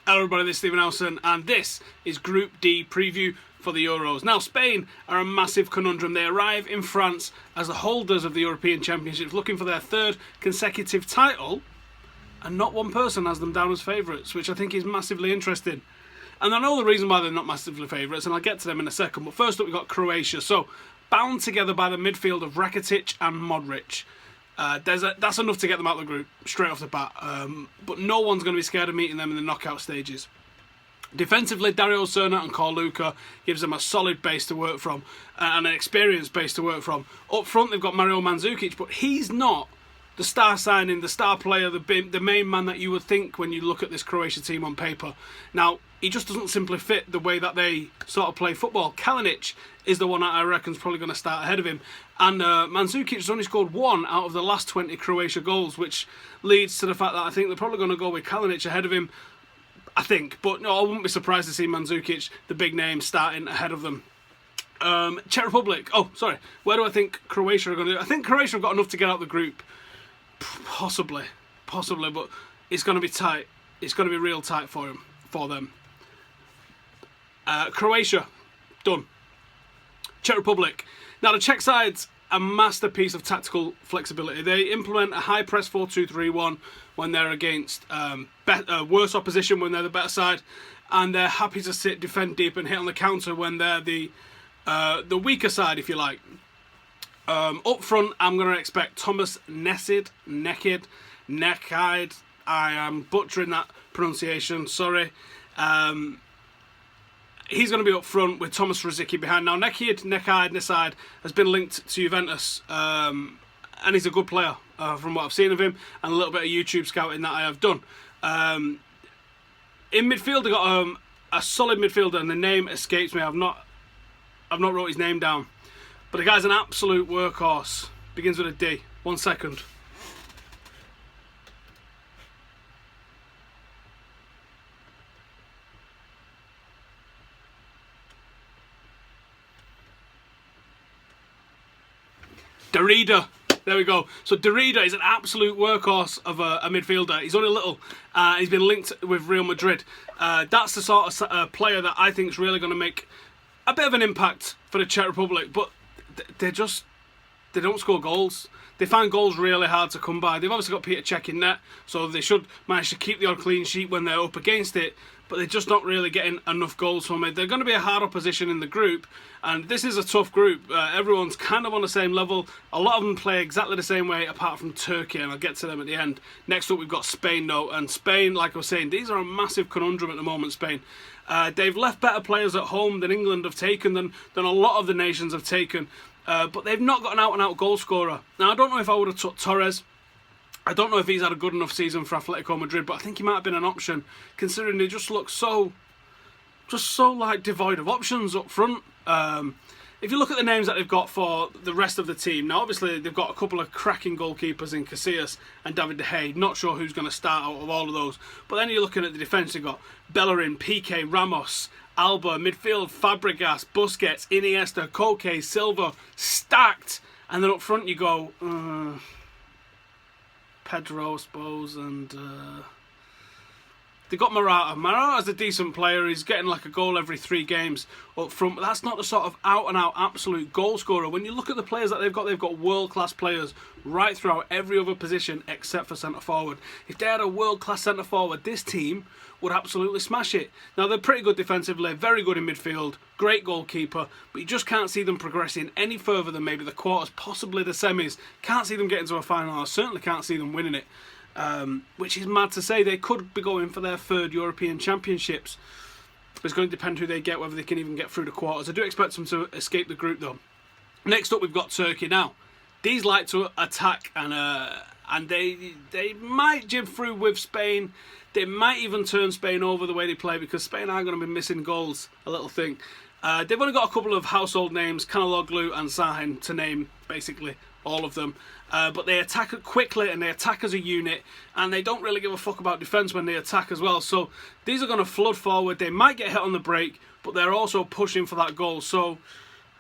Hello everybody, this is Stephen Howson, and this is Group D preview for the Euros. Now, Spain are a massive conundrum. They arrive in France as the holders of the European Championships, looking for their third consecutive title, and not one person has them down as favourites, which I think is massively interesting. And I know the reason why they're not massively favourites, and I'll get to them in a second, but first up we've got Croatia. So, bound together by the midfield of Rakitic and Modric. That's enough to get them out of the group straight off the bat, but no one's going to be scared of meeting them in the knockout stages. Defensively, Dario Serna and Korluka gives them a solid base to work from and an experienced base to work from. Up front, they've got Mario Mandzukic, but he's not the star signing, the star player, the main man that you would think when you look at this Croatia team on paper. Now, he just doesn't simply fit the way that they sort of play football. Kalinic is the one that I reckon is probably going to start ahead of him. And Mandzukic has only scored 1 out of the last 20 Croatia goals, which leads to the fact that I think they're probably going to go with Kalinic ahead of him, I think. But no, I wouldn't be surprised to see Mandzukic, the big name, starting ahead of them. Czech Republic. Oh, sorry. Where do I think Croatia are going to do? I think Croatia have got enough to get out of the group. Possibly, but it's going to be tight. It's going to be real tight for them. Croatia, done. Czech Republic. Now, the Czech side's a masterpiece of tactical flexibility. They implement a high press 4-2-3-1 when they're against worse opposition, when they're the better side, and they're happy to sit, defend deep, and hit on the counter when they're the weaker side, if you like. Up front, I'm going to expect Thomas Nekid. I am butchering that pronunciation, sorry. He's going to be up front with Thomas Rosicky behind. Now, Nekid has been linked to Juventus, and he's a good player from what I've seen of him, and a little bit of YouTube scouting that I have done. In midfield, they've got a solid midfielder, and the name escapes me. I've not wrote his name down. But the guy's an absolute workhorse. Begins with a D. 1 second. Derrida. There we go. So Derrida is an absolute workhorse of a midfielder. He's only little. He's been linked with Real Madrid. That's the sort of player that I think is really going to make a bit of an impact for the Czech Republic. But they don't score goals. They find goals really hard to come by. They've obviously got Peter Cech in net, so they should manage to keep the odd clean sheet when they're up against it, but they're just not really getting enough goals from it. They're going to be a hard opposition in the group, and this is a tough group. Everyone's kind of on the same level. A lot of them play exactly the same way, apart from Turkey, and I'll get to them at the end. Next up, we've got Spain, though, and Spain, like I was saying, these are a massive conundrum at the moment, Spain. They've left better players at home than England have taken, than a lot of the nations have taken. But they've not got an out-and-out goal scorer. Now, I don't know if I would have took Torres. I don't know if he's had a good enough season for Atletico Madrid, but I think he might have been an option, considering they just look so like devoid of options up front. If you look at the names that they've got for the rest of the team, now obviously they've got a couple of cracking goalkeepers in Casillas and David De Gea. Not sure who's going to start out of all of those. But then you're looking at the defence, they've got Bellerin, Piqué, Ramos, Alba, midfield, Fabregas, Busquets, Iniesta, Koke, Silva, stacked. And then up front you go, Pedro, I suppose, and they've got Morata. Morata's a decent player. He's getting like a goal every 3 games up front, but that's not the sort of out-and-out absolute goal scorer. When you look at the players that they've got world-class players right throughout every other position except for centre-forward. If they had a world-class centre-forward, this team would absolutely smash it. Now, they're pretty good defensively, very good in midfield, great goalkeeper, but you just can't see them progressing any further than maybe the quarters, possibly the semis. Can't see them getting to a final. I certainly can't see them winning it. Which is mad to say. They could be going for their 3rd European Championships. It's going to depend who they get, whether they can even get through the quarters. I do expect them to escape the group, though. Next up, we've got Turkey. Now, these like to attack, and they might jib through with Spain. They might even turn Spain over the way they play, because Spain are going to be missing goals, a little thing. They've only got a couple of household names, Kanaloglu and Sahin, to name basically all of them. But they attack quickly and they attack as a unit, and they don't really give a fuck about defence when they attack as well. So these are going to flood forward. They might get hit on the break, but they're also pushing for that goal. So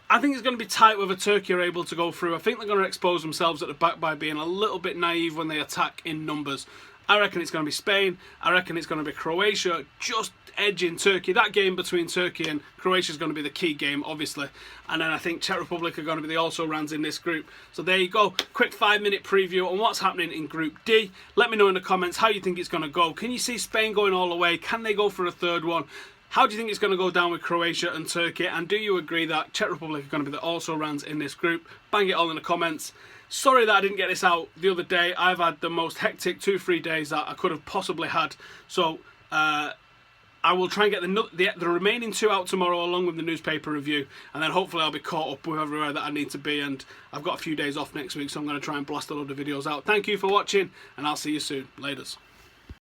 I think it's going to be tight whether Turkey are able to go through. I think they're going to expose themselves at the back by being a little bit naive when they attack in numbers. I reckon it's going to be Spain. I reckon it's going to be Croatia, just edging Turkey. That game between Turkey and Croatia is going to be the key game, obviously. And then I think Czech Republic are going to be the also-rans in this group. So there you go. Quick 5-minute preview on what's happening in Group D. Let me know in the comments how you think it's going to go. Can you see Spain going all the way? Can they go for a third one? How do you think it's going to go down with Croatia and Turkey? And do you agree that Czech Republic are going to be the also-rans in this group? Bang it all in the comments. Sorry that I didn't get this out the other day. I've had the most hectic 2-3 days that I could have possibly had. So I will try and get the remaining 2 out tomorrow along with the newspaper review, and then hopefully I'll be caught up with everywhere that I need to be, and I've got a few days off next week, so I'm going to try and blast a load of videos out. Thank you for watching, and I'll see you soon. Laters.